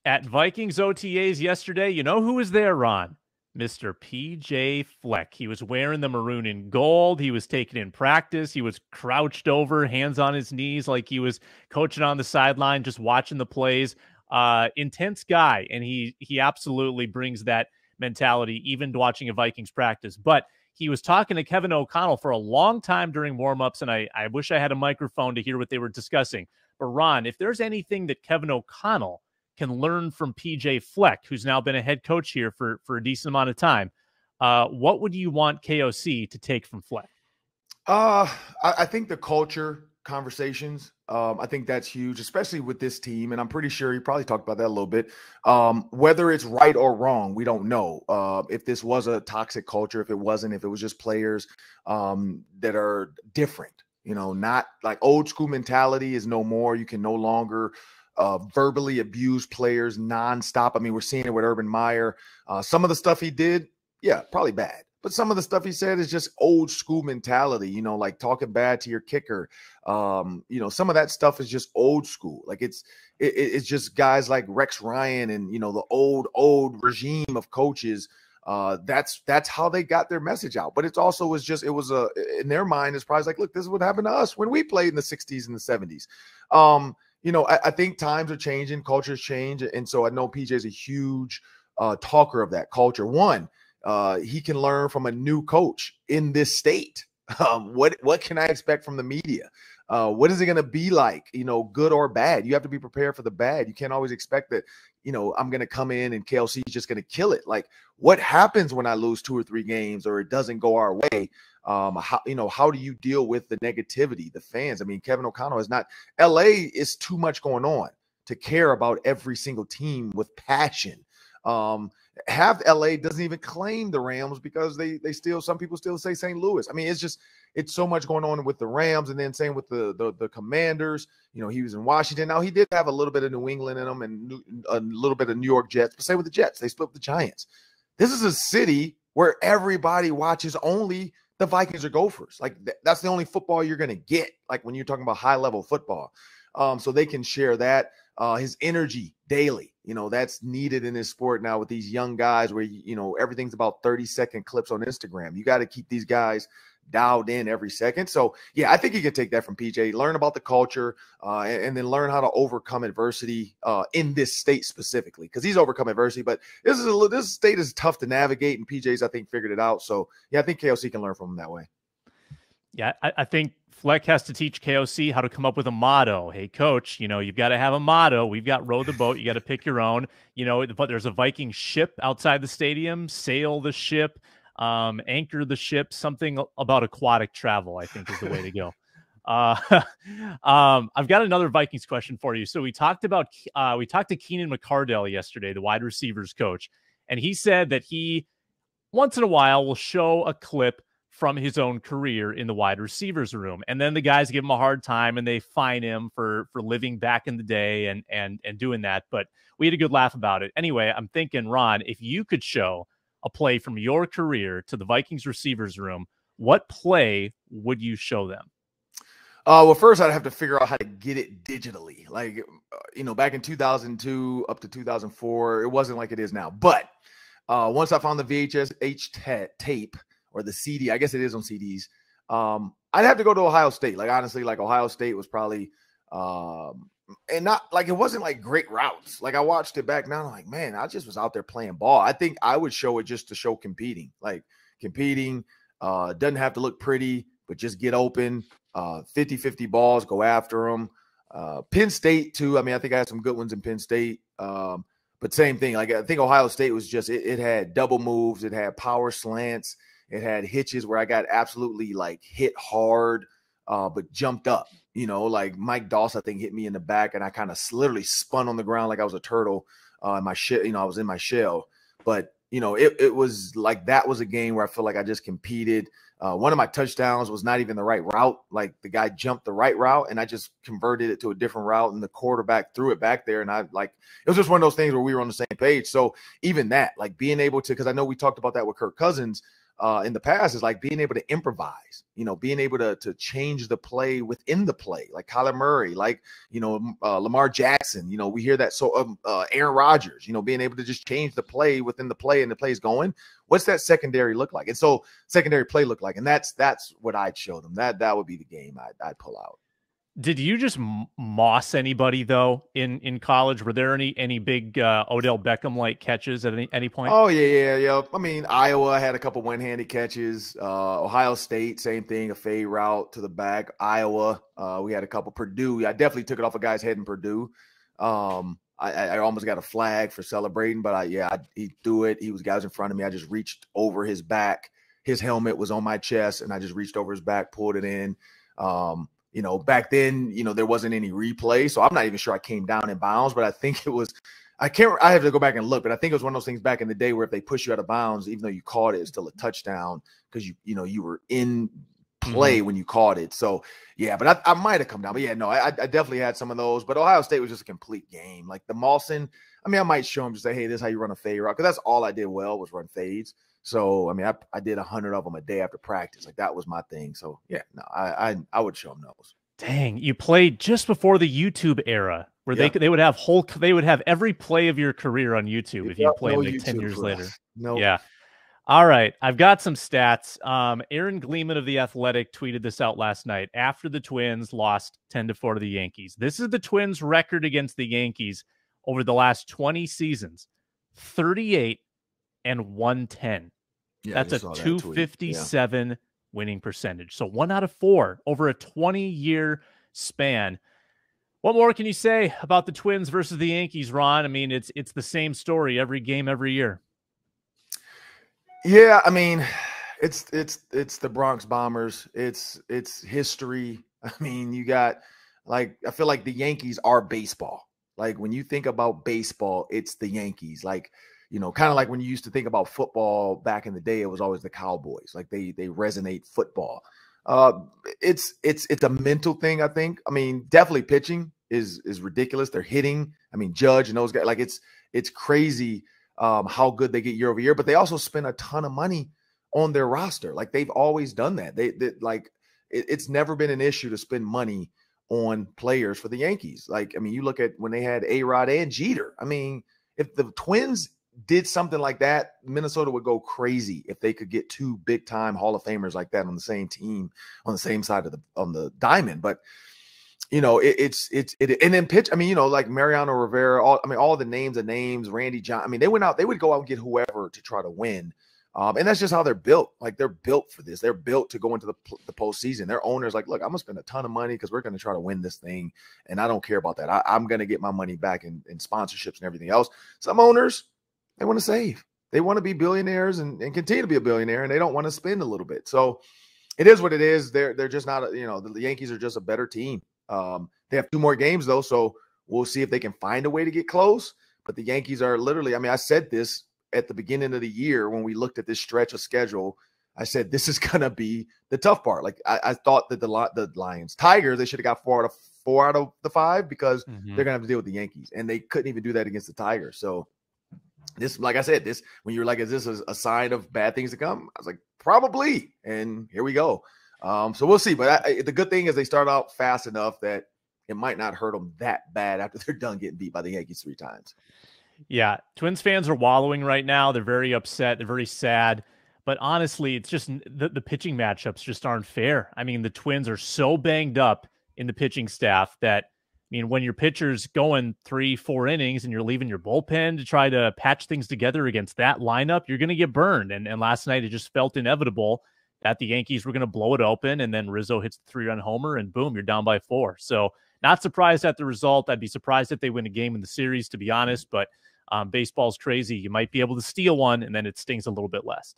At Vikings OTAs yesterday, you know who was there, Ron? Mr. PJ Fleck. He was wearing the maroon and gold. He was taking in practice. He was crouched over, hands on his knees, like he was coaching on the sideline, just watching the plays. Intense guy, and he absolutely brings that mentality, even watching a Vikings practice. But he was talking to Kevin O'Connell for a long time during warmups, and I wish I had a microphone to hear what they were discussing. But Ron, if there's anything that Kevin O'Connell can learn from PJ Fleck, who's now been a head coach here for a decent amount of time, what would you want KOC to take from Fleck? I think the culture conversations, I think that's huge, especially with this team. And I'm pretty sure he probably talked about that a little bit. Whether it's right or wrong, we don't know. If this was a toxic culture, if it wasn't, if it was just players that are different, not like old school mentality is no more. You can no longer verbally abuse players nonstop. I mean, we're seeing it with Urban Meyer. Some of the stuff he did, yeah, probably bad. But some of the stuff he said is just old school mentality, like talking bad to your kicker. Some of that stuff is just old school. Like it's just guys like Rex Ryan and, the old regime of coaches. That's how they got their message out. But it was in their mind, it's probably like, look, this is what happened to us when we played in the 60s and the 70s. I think times are changing, cultures change. And so I know PJ is a huge talker of that culture. One, he can learn from a new coach in this state. What can I expect from the media? What is it going to be like, good or bad? You have to be prepared for the bad. You can't always expect that, I'm going to come in and KLC is just going to kill it. Like, what happens when I lose 2 or 3 games or it doesn't go our way? How do you deal with the negativity, the fans? I mean, Kevin O'Connell is not – LA is too much going on to care about every single team with passion. Half LA doesn't even claim the Rams because they still, some people still say St. Louis. I mean, it's so much going on with the Rams, and then same with the Commanders. He was in Washington. Now he did have a little bit of New England in him and a little bit of New York Jets, but same with the Jets. They split the Giants. This is a city where everybody watches only the Vikings or Gophers. Like that's the only football you're going to get. Like when you're talking about high level football. So they can share that. His energy daily, that's needed in this sport now with these young guys where, everything's about 30-second clips on Instagram. You got to keep these guys dialed in every second. So, yeah, I think you can take that from PJ, learn about the culture, and then learn how to overcome adversity in this state specifically, because he's overcome adversity. But this state is tough to navigate, and PJ's, I think, figured it out. So, yeah, I think KOC can learn from him that way. Yeah, I think Fleck has to teach KOC how to come up with a motto. Hey, coach, you've got to have a motto. We've got row the boat. You got to pick your own. But there's a Viking ship outside the stadium. Sail the ship, anchor the ship. Something about aquatic travel, I think, is the way to go. I've got another Vikings question for you. So we talked to Keenan McCardell yesterday, the wide receivers coach, and he said that he once in a while will show a clip from his own career in the wide receivers room. And then the guys give him a hard time and they fine him for living back in the day and doing that. But we had a good laugh about it. Anyway, I'm thinking, Ron, if you could show a play from your career to the Vikings receivers room, what play would you show them? Well, first I'd have to figure out how to get it digitally. Like, back in 2002 up to 2004, it wasn't like it is now. But once I found the VHS tape, or the CD, I guess it is on CDs. I'd have to go to Ohio State. Like, honestly, like Ohio State was probably, and not like, it wasn't like great routes. Like I watched it back now. I'm like, man, I just was out there playing ball. I think I would show it just to show competing, doesn't have to look pretty, but just get open, 50-50 balls, go after them. Penn State too. I mean, I think I had some good ones in Penn State. But same thing. Like I think Ohio State was just, it had double moves. It had power slants. It had hitches where I got absolutely like hit hard, but jumped up, like Mike Doss, I think, hit me in the back and I kind of literally spun on the ground like I was a turtle in my shell. I was in my shell, but it was like, that was a game where I feel like I just competed. One of my touchdowns was not even the right route. Like the guy jumped the right route and I just converted it to a different route and the quarterback threw it back there. And it was just one of those things where we were on the same page. So even that, like being able to, cause I know we talked about that with Kirk Cousins, in the past is like being able to improvise, being able to change the play within the play, like Kyler Murray, like, Lamar Jackson, we hear that. So Aaron Rodgers, being able to just change the play within the play and the play's going. What's that secondary look like? And so secondary play look like, and that's what I'd show them. That would be the game I'd pull out. Did you just moss anybody though in college? Were there any big Odell Beckham like catches at any point? Oh yeah. I mean, Iowa had a couple one-handed catches. Ohio State, same thing, a fade route to the back. Iowa, we had a couple. Purdue, I definitely took it off a guy's head in Purdue. I almost got a flag for celebrating, but he threw it. He was guys in front of me. I just reached over his back. His helmet was on my chest, and I just reached over his back, pulled it in. Back then, there wasn't any replay, so I'm not even sure I came down in bounds, but I think it was, I have to go back and look, but I think it was one of those things back in the day where if they push you out of bounds, even though you caught it, it's still a touchdown because you were in play when you caught it. So yeah, but I might have come down, but yeah, no, I definitely had some of those, but Ohio State was just a complete game. Like the Mawson, I mean, I might show him to say, hey, this is how you run a fade route, because that's all I did well was run fades. So, I mean, I did 100 of them a day after practice. Like that was my thing. So yeah, no, I would show them those. Dang, you played just before the YouTube era where they would have every play of your career on YouTube if you played like 10 years later. No. Yeah. All right. I've got some stats. Aaron Gleeman of The Athletic tweeted this out last night after the Twins lost 10-4 to the Yankees. This is the Twins' record against the Yankees over the last 20 seasons, 38 and 110. Yeah, that's a 257 winning percentage. So 1 out of 4 over a 20-year span. What more can you say about the Twins versus the Yankees, Ron? I mean, it's the same story every game, every year. Yeah, I mean, it's the Bronx Bombers. It's history. I mean, you got I feel like the Yankees are baseball. Like when you think about baseball, it's the Yankees. Like, kind of like when you used to think about football back in the day, it was always the Cowboys. Like they resonate football. It's a mental thing, I think. I mean, definitely pitching is ridiculous. They're hitting. I mean, Judge and those guys, like it's crazy how good they get year over year, but they also spend a ton of money on their roster. Like they've always done that. It's never been an issue to spend money on players for the Yankees. Like, I mean, you look at when they had A-Rod and Jeter. I mean, if the Twins did something like that, Minnesota would go crazy if they could get 2 big-time Hall of Famers like that on the same team, on the same side of the diamond. But and then pitch. I mean, like Mariano Rivera, all the names, Randy John. I mean, they would go out and get whoever to try to win. And that's just how they're built. Like they're built for this. They're built to go into the postseason. Their owner's like, look, I'm gonna spend a ton of money because we're gonna try to win this thing, and I don't care about that. I'm gonna get my money back in sponsorships and everything else. Some owners, they want to save. They want to be billionaires and continue to be a billionaire, and they don't want to spend a little bit. So it is what it is. They're just not. The Yankees are just a better team. They have 2 more games though, so we'll see if they can find a way to get close. But the Yankees are literally. I mean, I said this at the beginning of the year when we looked at this stretch of schedule. I said this is gonna be the tough part. Like I thought that the Lions, Tigers, they should have got 4 out of the 5 because they're gonna have to deal with the Yankees, and they couldn't even do that against the Tigers. So this, like I said, when you were like, is this a sign of bad things to come? I was like, probably, and here we go. So we'll see. But the good thing is they start out fast enough that it might not hurt them that bad after they're done getting beat by the Yankees 3 times. Yeah, Twins fans are wallowing right now. They're very upset. They're very sad. But honestly, it's just the pitching matchups just aren't fair. I mean, the Twins are so banged up in the pitching staff that, I mean, when your pitcher's going 3-4 innings and you're leaving your bullpen to try to patch things together against that lineup, you're going to get burned. And last night it just felt inevitable that the Yankees were going to blow it open, and then Rizzo hits the 3-run homer, and boom, you're down by 4. So not surprised at the result. I'd be surprised if they win a game in the series, to be honest, but baseball's crazy. You might be able to steal one, and then it stings a little bit less.